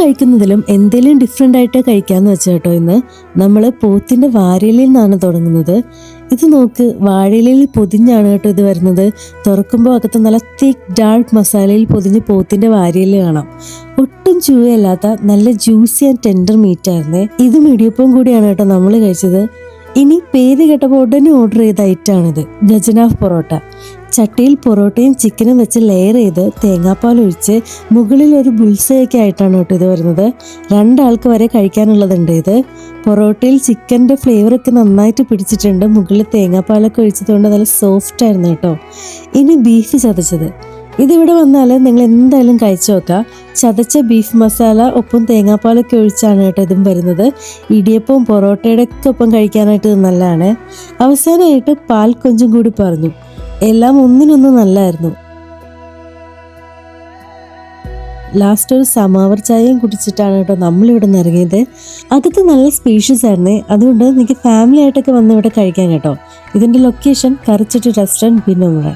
കഴിക്കുന്നതിലും എന്തെങ്കിലും ഡിഫറെൻ്റ് ആയിട്ട് കഴിക്കാമെന്ന് വെച്ചാൽ കേട്ടോ ഇന്ന് നമ്മൾ പോത്തിൻ്റെ വാരിയലിൽ നിന്നാണ് തുടങ്ങുന്നത്. ഇത് നോക്ക്, വാഴയിലയിൽ പൊതിഞ്ഞാണ് കേട്ടോ ഇത് വരുന്നത്. തുറക്കുമ്പോൾ അകത്ത് നല്ല തിക്ക് ഡാർക്ക് മസാലയിൽ പൊതിഞ്ഞ് പോത്തിൻ്റെ വാരിയൽ കാണാം. ഒട്ടും ചൂവയല്ലാത്ത നല്ല ജ്യൂസി ആൻഡ് ടെൻഡർ മീറ്റ് ആയിരുന്നേ. ഇത് ഇടിയപ്പം കൂടിയാണ് കേട്ടോ നമ്മൾ കഴിച്ചത്. ഇനി പേര് കേട്ടപ്പോൾ ഉടനെ ഓർഡർ ചെയ്ത ഐറ്റാണിത്, ഗജനാഫ് പൊറോട്ട. ചട്ടിയിൽ പൊറോട്ടയും ചിക്കനും വെച്ച് ലെയർ ചെയ്ത് തേങ്ങാപ്പാൽ ഒഴിച്ച് മുകളിൽ ഒരു ബുൾസയൊക്കെ ആയിട്ടാണ് കേട്ടോ ഇത് വരുന്നത്. 2 ആൾക്ക് വരെ കഴിക്കാനുള്ളതുണ്ട് ഇത്. പൊറോട്ടയിൽ ചിക്കൻ്റെ ഫ്ലേവറൊക്കെ നന്നായിട്ട് പിടിച്ചിട്ടുണ്ട്. മുകളിൽ തേങ്ങാപ്പാലൊക്കെ ഒഴിച്ചതുകൊണ്ട് നല്ല സോഫ്റ്റ് ആയിരുന്നു കേട്ടോ. ഇനി ബീഫ് ചതച്ചത്. ഇതിവിടെ വന്നാൽ നിങ്ങൾ എന്തായാലും കഴിച്ചു നോക്കുക. ചതച്ച ബീഫ് മസാല ഒപ്പം തേങ്ങാപ്പാലൊക്കെ ഒഴിച്ചാണ് കേട്ടോ ഇതും വരുന്നത്. ഇടിയപ്പവും പൊറോട്ടയുടെ ഒക്കെ ഒപ്പം കഴിക്കാനായിട്ട് ഇത് നല്ലതാണ്. അവസാനമായിട്ട് പാൽ കൊഞ്ചും കൂടി പറഞ്ഞു. എല്ലാം ഒന്നിനൊന്നും നല്ലായിരുന്നു. ലാസ്റ്റ് ഒരു സമാവർ ചായയും കുടിച്ചിട്ടാണ് കേട്ടോ നമ്മളിവിടെ നിന്ന് ഇറങ്ങിയത്. അകത്ത് നല്ല സ്പേഷ്യസ് ആയിരുന്നേ. അതുകൊണ്ട് നിങ്ങൾക്ക് ഫാമിലി ആയിട്ടൊക്കെ വന്ന് ഇവിടെ കഴിക്കാൻ കേട്ടോ. ഇതിൻ്റെ ലൊക്കേഷൻ കറിച്ചിട്ട് റെസ്റ്റോറൻറ്റ് ബിനോമുറ.